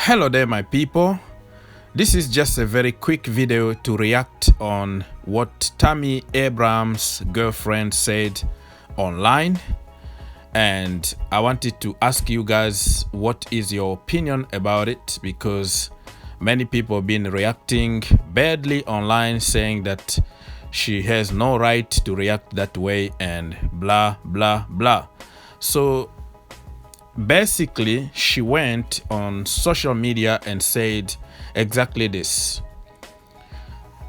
Hello there my people, this is just a very quick video to react on what Tammy Abraham's girlfriend said online, and I wanted to ask you guys what is your opinion about it, because many people have been reacting badly online saying that she has no right to react that way and blah blah blah. So basically, she went on social media and said exactly this.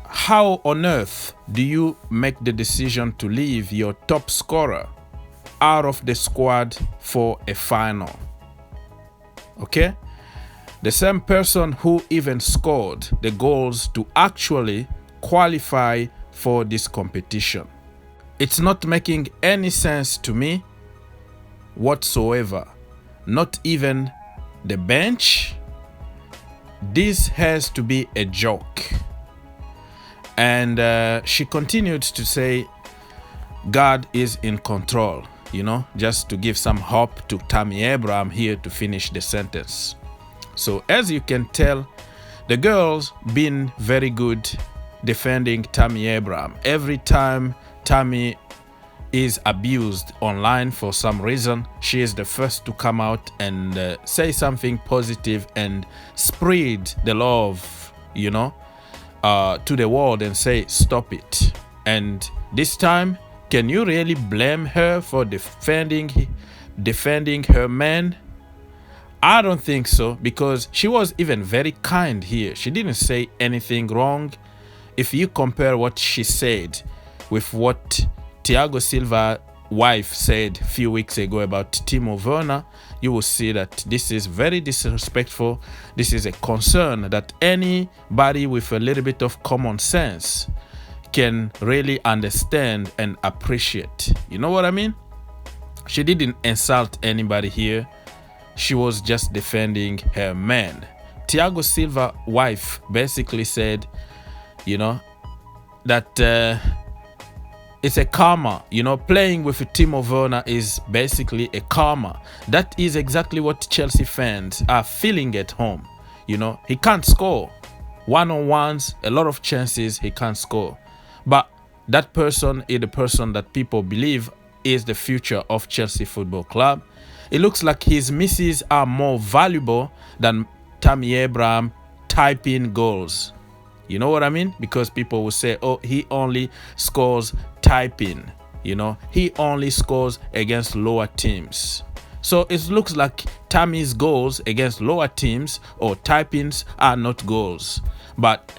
How on earth do you make the decision to leave your top scorer out of the squad for a final? Okay? The same person who even scored the goals to actually qualify for this competition. It's not making any sense to me whatsoever. Not even the bench. This has to be a joke. And she continued to say God is in control, you know, just to give some hope to Tammy Abraham here to finish the sentence. So as you can tell, the girls been very good defending Tammy Abraham. Every time Tammy is abused online for some reason, she is the first to come out and say something positive and spread the love, you know, to the world and say stop it. And this time, can you really blame her for defending her man? I don't think so, because she was even very kind here. She didn't say anything wrong. If you compare what she said with what Thiago Silva's wife said a few weeks ago about Timo Werner, you will see that this is very disrespectful. This is a concern that anybody with a little bit of common sense can really understand and appreciate. You know what I mean? She didn't insult anybody here. She was just defending her man. Thiago Silva's wife basically said, you know, that it's a karma, you know, playing with Timo Werner is basically a karma. That is exactly what Chelsea fans are feeling at home. You know, he can't score. One-on-ones, a lot of chances, he can't score. But that person is the person that people believe is the future of Chelsea Football Club. It looks like his misses are more valuable than Tammy Abraham typing goals. You know what I mean? Because people will say, oh, he only scores typing. You know, he only scores against lower teams. So it looks like Tammy's goals against lower teams or typings are not goals. But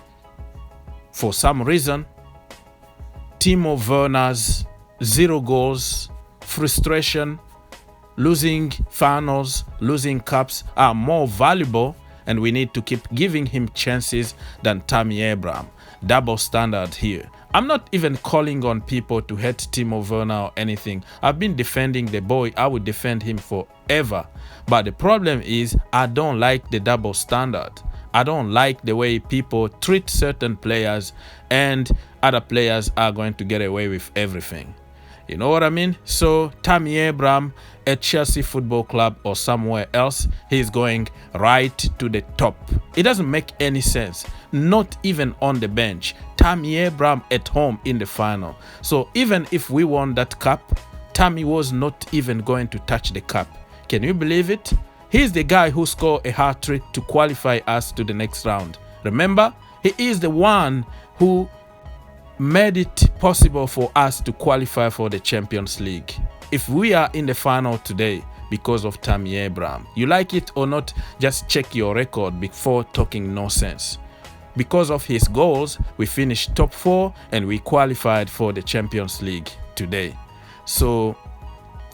for some reason, Timo Werner's 0 goals, frustration, losing finals, losing cups are more valuable, and we need to keep giving him chances than Tammy Abraham. Double standard here. I'm not even calling on people to hate Timo Werner or anything. I've been defending the boy. I would defend him forever. But the problem is I don't like the double standard. I don't like the way people treat certain players and other players are going to get away with everything. You know what I mean? So Tammy Abraham at Chelsea Football Club or somewhere else, he's going right to the top. It doesn't make any sense. Not even on the bench. Tammy Abraham at home in the final. So even if we won that cup, Tammy was not even going to touch the cup. Can you believe it? He's the guy who scored a hat-trick to qualify us to the next round. Remember? He is the one who made it possible for us to qualify for the Champions League. If we are in the final today because of Tammy Abraham, you like it or not, just check your record before talking nonsense. Because of his goals, we finished top 4 and we qualified for the Champions League today. So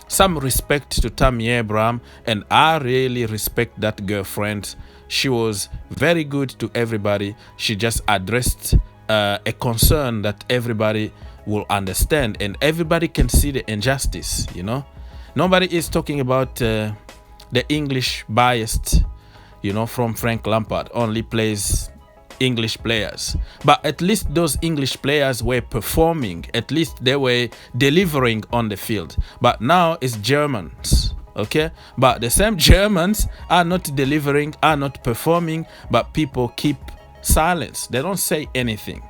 some respect to Tammy Abraham, and I really respect that girlfriend. She was very good to everybody. She just addressed a concern that everybody will understand and everybody can see the injustice, you know. Nobody is talking about the English biased, you know, from Frank Lampard only plays English players. But at least those English players were performing. At least they were delivering on the field. But now it's Germans, Okay, but the same Germans are not delivering, are not performing, but people keep silence. They don't say anything.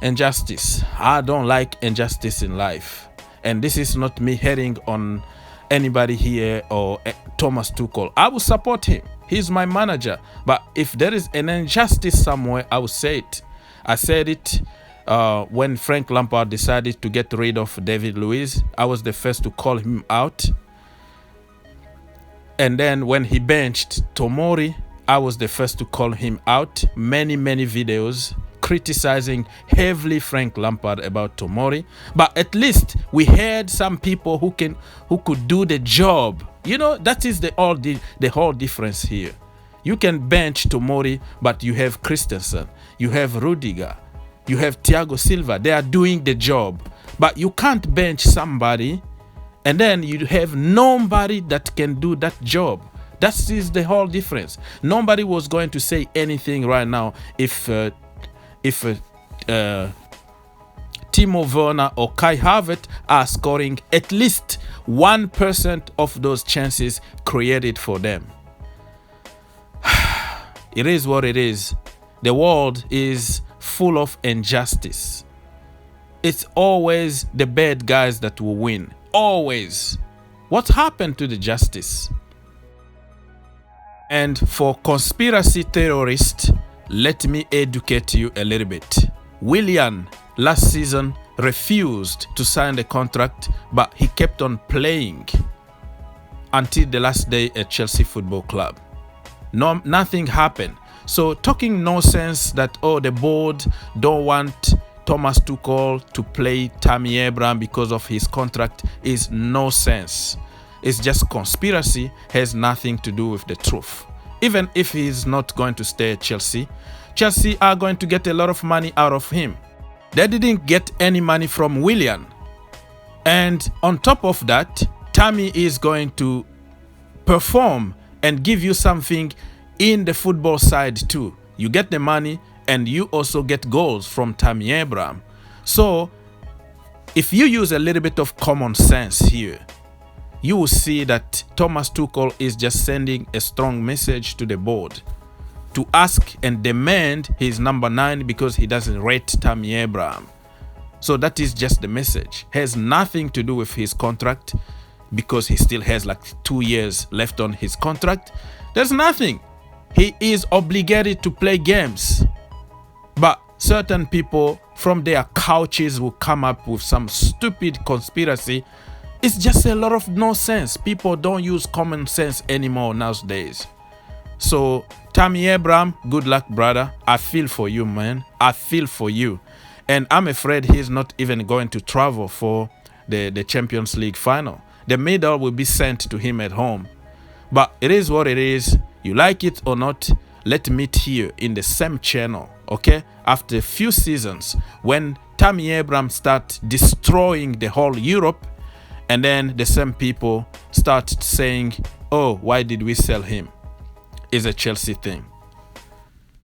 Injustice. I don't like injustice in life. And this is not me heading on anybody here or Thomas Tuchel. I will support him. He's my manager. But if there is an injustice somewhere, I will say it. I said it when Frank Lampard decided to get rid of David Luiz. I was the first to call him out. And then when he benched Tomori, I was the first to call him out. Many videos criticizing heavily Frank Lampard about Tomori. But at least we had some people who could do the job. You know, that is the whole difference here. You can bench Tomori, but you have Christensen, you have Rudiger, you have Thiago Silva. They are doing the job. But you can't bench somebody and then you have nobody that can do that job. That is the whole difference. Nobody was going to say anything right now if Timo Werner or Kai Havertz are scoring at least 1% of those chances created for them. It is what it is. The world is full of injustice. It's always the bad guys that will win. Always. What happened to the justice? And for conspiracy terrorists, let me educate you a little bit. Willian last season refused to sign the contract, but he kept on playing until the last day at Chelsea Football Club. Nothing happened. So talking nonsense that, oh, the board don't want Thomas Tuchel to play Tammy Abraham because of his contract is nonsense. It's just conspiracy, has nothing to do with the truth. Even if he's not going to stay at Chelsea, Chelsea are going to get a lot of money out of him. They didn't get any money from Willian. And on top of that, Tammy is going to perform and give you something in the football side too. You get the money and you also get goals from Tammy Abraham. So if you use a little bit of common sense here, you will see that Thomas Tuchel is just sending a strong message to the board to ask and demand his number 9 because he doesn't rate Tammy Abraham. So that is just the message. Has nothing to do with his contract because he still has like 2 years left on his contract. There's nothing. He is obligated to play games. But certain people from their couches will come up with some stupid conspiracy. It's just a lot of nonsense. People don't use common sense anymore nowadays. So Tammy Abraham, good luck, brother. I feel for you, man. I feel for you. And I'm afraid he's not even going to travel for the Champions League final. The medal will be sent to him at home. But it is what it is. You like it or not, let's meet here in the same channel, okay? After a few seasons, when Tammy Abraham starts destroying the whole Europe, and then the same people start saying, oh, why did we sell him? It's a Chelsea thing.